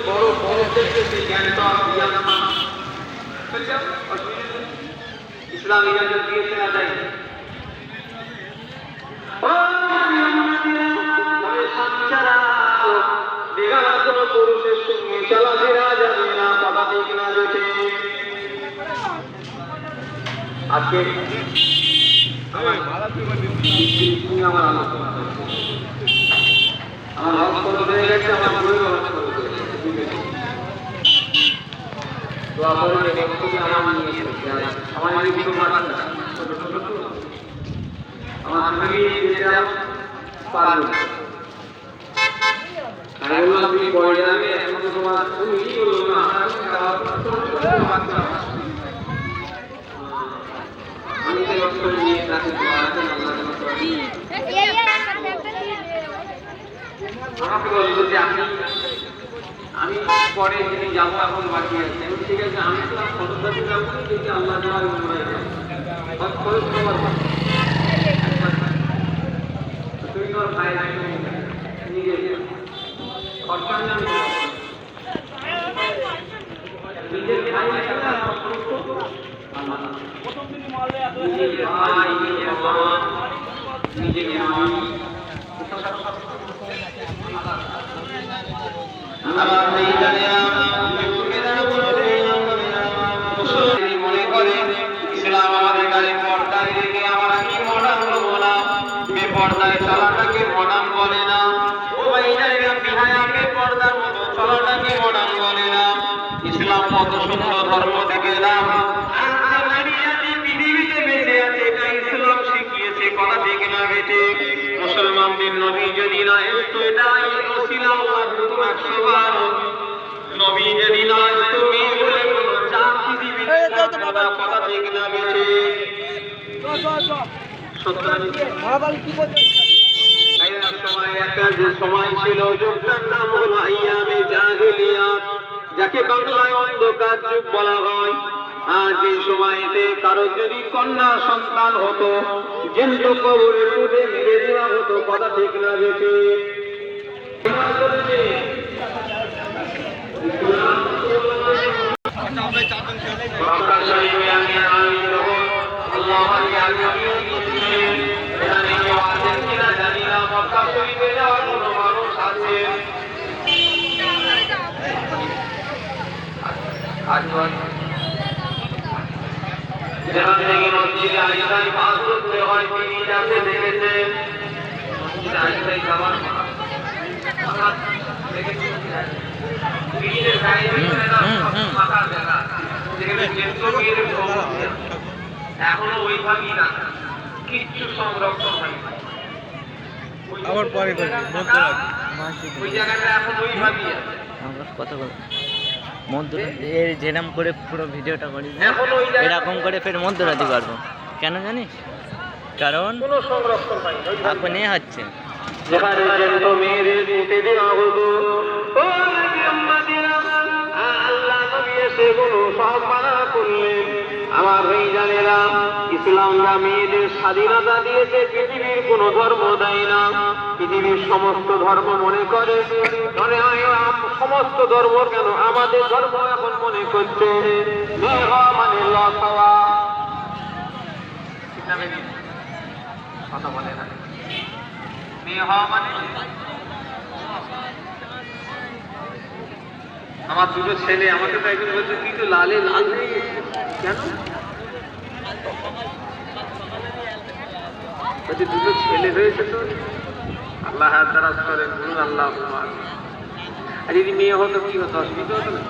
বড় বড়দেরকে যে জ্ঞানটা ইসলাম ইজাজত দিয়েছে না তাই পুরুষের সঙ্গে চলাফেরা যাবে না, কথা ঠিক না যেতে। আজকে আমার আলোচনা আমার হক করে গেছে, আমার বই হক করে গেছে। দোয়া করে বক্তব্য আমার নিয়ে এসেছে, আমার কিছু মাত্রা আমার সঙ্গে যেটা পারবে আমি বললাম তুমি পড়ে যাবে, এখন তো তোমার তুমি কি বললো না আমি তো বক্তব্য নিয়ে তাকে আমাকে বললো যে আমি পরে যদি যাবো এখন বাকি আছে, ঠিক আছে আমি তো ফটোগ্রাফি যাবো যদি আল্লাহ তোমার তুমি তোমার ভাই নিজে খরচা নিজের ভাই নিজের মনে করে ইসলাম আমাদের গায়ে পর্দায় রেখে আমরা কি মডার্ন হবো না, বেপর্দায় চলাটাকে মডার্ন বলে না। ও ভাইরা বিহায়াকে পর্দার মতো চলাটাকে মডার্ন বলে না। ইসলাম কত সুন্দর ধর্ম থেকে এলাম, পৃথিবীতে বেঁচে আছে এটা ইসলাম শিখিয়েছে, কথা ঠিক না বেটে। মুসলমানদের নবী যদি না আসতো এটা ছিলাম নবী যদি না আসতো বলে কোনো চাপ পৃথিবীতে কথা ঠিক না বেটে। সময় ছিল যুগটার নাম হলো আইয়ামে জাহিলিয়াত, যাকে বাংলায় অন্ধকার যুগ বলা হয়। আর যে সময়তে কারো যদি কন্যা সন্তান হতো জেন্ত কবরের উঠে মেরে দেওয়া হতো, কথা ঠিক না যেতে। যেখান থেকে মসজিদে আইসাই পাঁচ করতে হয়, তিনি যাতে দেখেছেন মসজিদে আইসাই যাওয়ার এখনো ওইভাবেই না, কিচ্ছু সংরক্ষণ হয় আবার পরে ওই জায়গাটা এখন ওইভাবেই আমরা কথা বল এর যেরকম করে পুরো ভিডিওটা করি এরকম করে ফের মধ্যরা দিতে পারবো। কেন জানিস? কারণ এখন এ হচ্ছে আমার ভাইজানেরা, ইসলামরা মেয়েদের স্বাধীনতা দিয়েছে, পৃথিবীর কোন ধর্ম দেয় না। পৃথিবীর সমস্ত ধর্ম মনে করে সমস্ত ধর্ম কেন আমাদের ধর্ম এখন মনে করছে মেয়ে হওয়া মানে লস হওয়া, কথা বলে না, মেয়ে হওয়া মানে। আমার দুটো ছেলে, আমাকে তো একজন বলছে তুই তো লালে লাল হয়ে গেছিস কেন? বলছে দুটো ছেলে হয়েছে তো আল্লাহ হাত দ্বারা করেন, আল্লাহ। আর যদি মেয়ে হতো কি হতো? অসুবিধা হতো না।